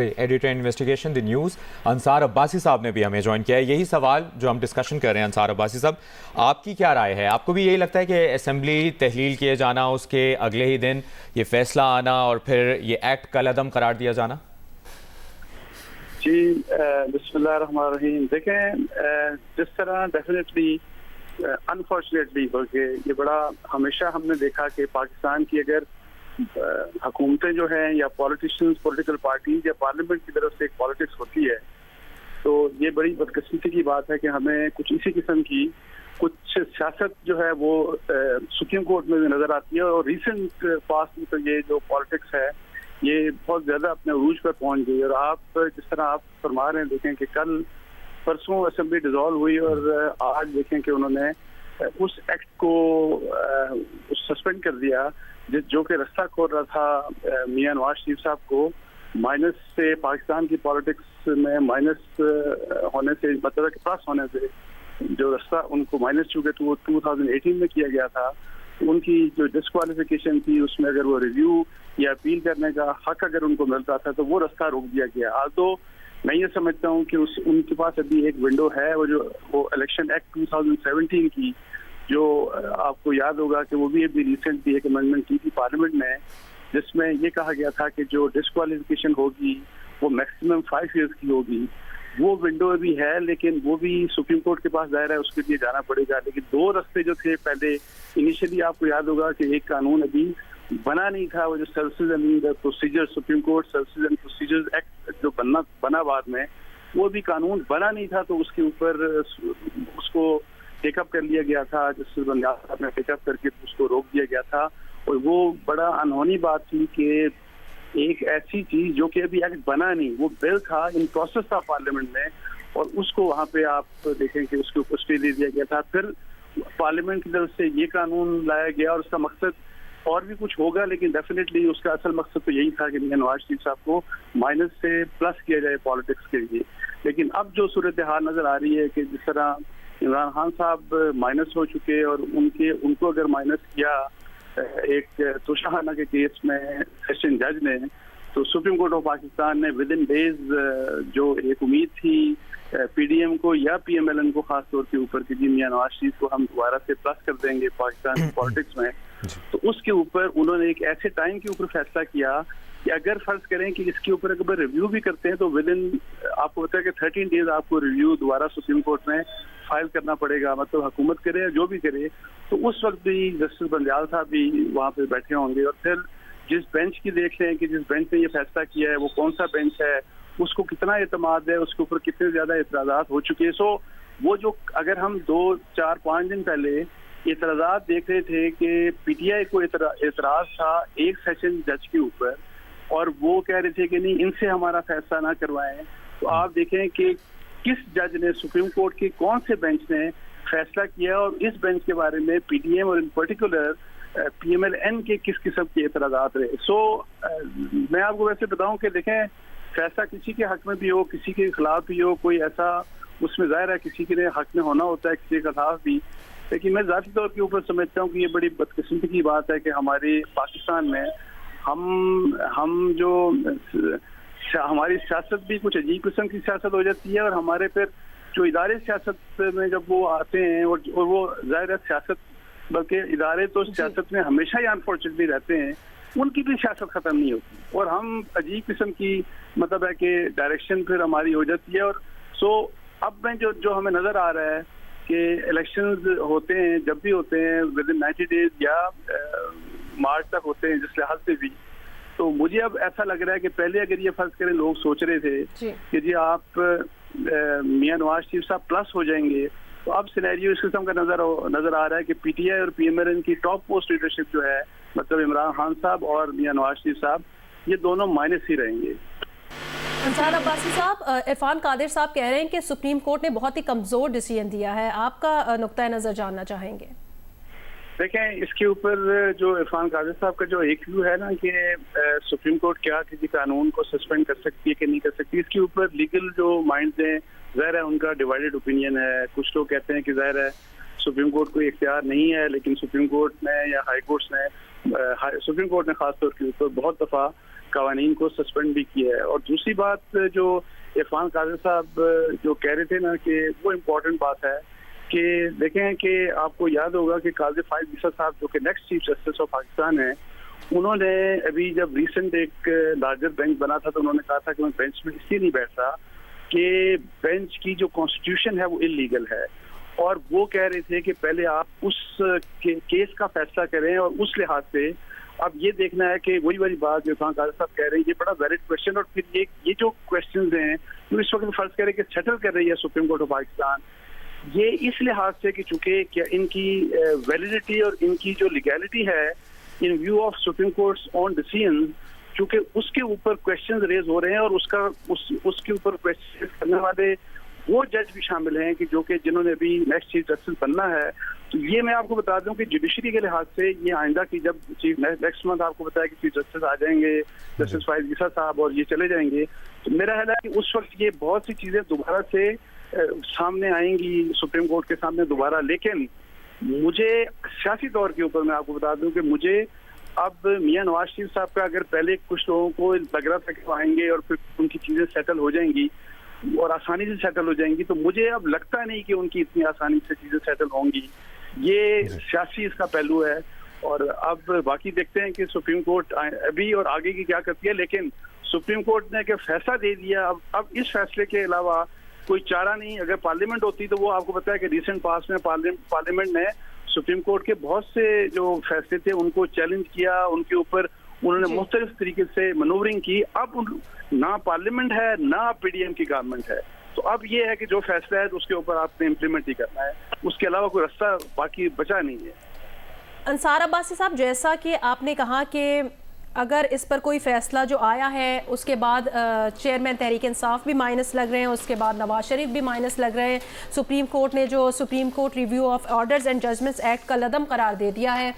Editor investigation the news Ansar Abbasi साहब ने भी हमें ज्वाइन किया है। यही सवाल जो हम डिस्कशन कर रहे हैं, अंसार अब्बासी साहब, आपकी क्या राय है? आपको भी यही लगता है कि असेंबली तहलील किए जाना, उसके अगले ही दिन ये फैसला आना और फिर ये एक्ट कलअदम करार दिया जाना? जी, बिस्मिल्लाहिर्रहमानिर्रहीम। देखें, जिस तरह डेफिनेटली अनफॉर्चुनेटली बल्कि ये बड़ा हमेशा हमने देखा कि पाकिस्तान की अगर हुकूमतें जो हैं या पॉलिटिशियंस, पॉलिटिकल पार्टीज या पार्लियामेंट की तरफ से एक पॉलिटिक्स होती है, तो ये बड़ी बदकिस्मती की बात है कि हमें कुछ इसी किस्म की कुछ सियासत जो है वो सुप्रीम कोर्ट में भी नजर आती है। और रिसेंट पास्ट में तो ये जो पॉलिटिक्स है ये बहुत ज्यादा अपने अरूज पर पहुंच गई। और आप जिस तरह आप फरमा रहे हैं, देखें कि कल परसों असेंबली डिसॉल्व हुई और आज देखें कि उन्होंने उस एक्ट को सस्पेंड कर दिया जो कि रास्ता खोल रहा था मियां नवाज शरीफ साहब को माइनस से, पाकिस्तान की पॉलिटिक्स में माइनस होने से, मतलब कि प्लस होने से जो रास्ता उनको माइनस चुके तो वो 2018 में किया गया था। उनकी जो डिस्क्वालिफिकेशन थी उसमें अगर वो रिव्यू या अपील करने का हक अगर उनको मिलता था तो वो रास्ता रोक दिया गया। आज तो मैं ये समझता हूँ कि उनके पास अभी एक विंडो है, वो इलेक्शन एक्ट 2017 की, जो आपको याद होगा कि वो भी अभी रिसेंटली एक अमेंडमेंट की थी पार्लियामेंट में, जिसमें ये कहा गया था कि जो डिस्क्वालिफिकेशन होगी वो मैक्सिमम 5 इयर्स की होगी। वो विंडो अभी है, लेकिन वो भी सुप्रीम कोर्ट के पास दायरा है, उसके लिए जाना पड़ेगा। लेकिन दो रास्ते जो थे पहले, इनिशियली आपको याद होगा कि एक कानून अभी बना नहीं था, वो जो services and procedure, supreme court services and procedures act जो बना बाद में, वो भी कानून बना नहीं था, तो उसके ऊपर उसको टेकअप कर लिया गया था। जस्टिस बंगाल साहब ने टेकअप करके उसको रोक दिया गया था। और वो बड़ा अनहोनी बात थी कि एक ऐसी चीज जो कि अभी एक्ट बना नहीं, वो बिल था, इन प्रोसेस था पार्लियामेंट में, और उसको वहां पे आप देखें कि उसके ऊपर स्टे दे दिया गया था। फिर पार्लियामेंट की तरफ से ये कानून लाया गया और उसका मकसद और भी कुछ होगा, लेकिन डेफिनेटली उसका असल मकसद तो यही था कि मियां नवाज शरीफ साहब को माइनस से प्लस किया जाए पॉलिटिक्स के लिए। लेकिन अब जो सूरत हाल नजर आ रही है कि जिस तरह इमरान खान साहब माइनस हो चुके और उनको अगर माइनस किया एक तोशाखाना के केस में सेशन जज ने, तो सुप्रीम कोर्ट ऑफ पाकिस्तान ने विद इन डेज जो एक उम्मीद थी पीडीएम को या पीएमएलएन को खास तौर के ऊपर कि जी मियां नवाज शरीफ को हम दोबारा से प्लस कर देंगे पाकिस्तान की पॉलिटिक्स में, तो उसके ऊपर उन्होंने एक ऐसे टाइम के ऊपर फैसला किया कि अगर फर्ज करें कि इसके ऊपर अगर रिव्यू भी करते हैं तो विद इन, आपको पता है कि 13 डेज आपको रिव्यू दोबारा सुप्रीम कोर्ट में फाइल करना पड़ेगा, मतलब हुकूमत करे या जो भी करे। तो उस वक्त भी जस्टिस बंजाल साहब भी वहाँ पे बैठे होंगे। और फिर जिस बेंच की देख लें कि जिस बेंच ने ये फैसला किया है वो कौन सा बेंच है, उसको कितना एतमाद है, उसके ऊपर कितने ज्यादा एतराजात हो चुके हैं। सो वो जो अगर हम 2, 4, 5 दिन पहले एतराजात देख रहे थे कि पीटीआई को एतराज था एक सेशन जज के ऊपर और वो कह रहे थे कि नहीं इनसे हमारा फैसला ना करवाएं, तो आप देखें कि किस जज ने, सुप्रीम कोर्ट के कौन से बेंच ने फैसला किया और इस बेंच के बारे में पीटीएम और इन पर्टिकुलर पीएमएलएन के किस किस्म के एतराजात रहे। सो मैं आपको वैसे बताऊं कि देखें फैसला किसी के हक में भी हो, किसी के खिलाफ भी हो, कोई ऐसा उसमें जाहिर है किसी के हक में होना होता है, किसी के खिलाफ भी। लेकिन मैं जाती तौर के ऊपर समझता हूँ कि ये बड़ी बदकिस्मती की बात है कि हमारे पाकिस्तान में हम जो हमारी सियासत भी कुछ अजीब किस्म की सियासत हो जाती है और हमारे फिर जो इदारे सियासत में जब वो आते हैं और वो जाहिर है सियासत, बल्कि इदारे तो सियासत में हमेशा ही अनफॉर्चुनेटली रहते हैं, उनकी भी सियासत खत्म नहीं होती और हम अजीब किस्म की मतलब है कि डायरेक्शन फिर हमारी हो जाती है। और सो अब में जो हमें नजर आ रहा है कि इलेक्शंस होते हैं, जब भी होते हैं विद इन 90 डेज या मार्च तक होते हैं जिस लिहाज से भी, तो मुझे अब ऐसा लग रहा है कि पहले अगर ये फर्ज करें लोग सोच रहे थे कि जी आप मियां नवाज शरीफ साहब प्लस हो जाएंगे, तो अब सिनेरियो इस किस्म का नजर आ रहा है कि पीटीआई और पीएमएलएन की टॉप पोस्ट लीडरशिप जो है, मतलब इमरान खान साहब और मियां नवाज शरीफ साहब, ये दोनों माइनस ही रहेंगे। अंसार अब्बासी साहब, इरफान कादिर साहब कह रहे हैं कि सुप्रीम कोर्ट ने बहुत ही कमजोर डिसीजन दिया है, आपका नुक्ता नजर जानना चाहेंगे। देखें इसके ऊपर जो इरफान कादिर साहब का जो एक व्यू है ना कि सुप्रीम कोर्ट क्या किसी कानून को सस्पेंड कर सकती है कि नहीं कर सकती, इसके ऊपर लीगल जो माइंड्स हैं ज़ाहिर है उनका डिवाइडेड ओपिनियन है। कुछ लोग कहते हैं कि ज़ाहिर है सुप्रीम कोर्ट को इख्तियार नहीं है, लेकिन सुप्रीम कोर्ट ने या हाई कोर्ट्स ने, सुप्रीम कोर्ट ने खासतौर के ऊपर बहुत दफ़ा कवानीन को सस्पेंड भी किया है। और दूसरी बात जो इरफान कादिर साहब जो कह रहे थे ना कि वो इम्पोर्टेंट बात है कि देखें कि आपको याद होगा कि काजी फाइज ईसा साहब जो कि next chief justice of Pakistan है, उन्होंने अभी जब रिसेंट एक लार्जर बेंच बना था तो उन्होंने कहा था कि मैं बेंच में इसलिए नहीं बैठता कि बेंच की जो कॉन्स्टिट्यूशन है वो इलीगल है, और वो कह रहे थे कि पहले आप उस केस का फैसला करें और उस लिहाज से अब ये देखना है कि वही वाली बात जो इरफान कादिर साहब कह रहे हैं, ये बड़ा वैलिड क्वेश्चन। और फिर ये जो क्वेश्चंस हैं जो इस वक्त फर्ज करें कि सेटल कर रही है सुप्रीम कोर्ट ऑफ पाकिस्तान, ये इस लिहाज से कि चूंकि क्या इनकी वैलिडिटी और इनकी जो लीगैलिटी है इन view of supreme courts on decision, चूंकि उसके ऊपर क्वेश्चंस रेज हो रहे हैं और उसके ऊपर क्वेश्चन करने वाले वो जज भी शामिल हैं कि जो कि जिन्होंने अभी नेक्स्ट चीफ जस्टिस बनना है। तो ये मैं आपको बता दूं कि जुडिशरी के लिहाज से ये आइंदा की जब नेक्स्ट मंथ आपको बताया कि चीफ जस्टिस आ जाएंगे, जस्टिस फाइज ईसा साहब, और ये चले जाएंगे, तो मेरा ख्याल है कि उस वक्त ये बहुत सी चीजें दोबारा से सामने आएंगी सुप्रीम कोर्ट के सामने दोबारा। लेकिन मुझे सियासी तौर के ऊपर मैं आपको बता दूं कि मुझे अब मियां नवाज शरीफ साहब का अगर पहले कुछ लोगों को लग रहा था कि वो आएंगे और फिर उनकी चीजें सेटल हो जाएंगी और आसानी से सेटल हो जाएंगी, तो मुझे अब लगता नहीं कि उनकी इतनी आसानी से चीजें सेटल होंगी। ये सियासी इसका पहलू है और अब बाकी देखते हैं कि सुप्रीम कोर्ट अभी और आगे की क्या करती है। लेकिन सुप्रीम कोर्ट ने क्या फैसला दे दिया, अब इस फैसले के अलावा कोई चारा नहीं। अगर पार्लियामेंट होती तो वो आपको पता है कि रिसेंट पास में पार्लियामेंट ने सुप्रीम कोर्ट के बहुत से जो फैसले थे उनको चैलेंज किया, उनके ऊपर उन्होंने मुख्तलिफ तरीके से मनूवरिंग की। अब ना पार्लियामेंट है ना पीडीएम की गवर्नमेंट है, तो अब ये है कि जो फैसला है तो उसके ऊपर आपने इम्प्लीमेंट ही करना है, उसके अलावा कोई रास्ता बाकी बचा नहीं है। अंसार अब्बासी साहब, जैसा कि आपने कहा कि अगर इस पर कोई फैसला जो आया है उसके बाद चेयरमैन तहरीक इंसाफ भी माइनस लग रहे हैं, उसके बाद नवाज शरीफ भी माइनस लग रहे हैं, सुप्रीम कोर्ट ने जो Supreme Court Review of Orders and Judgements Act का लदम करार दे दिया है,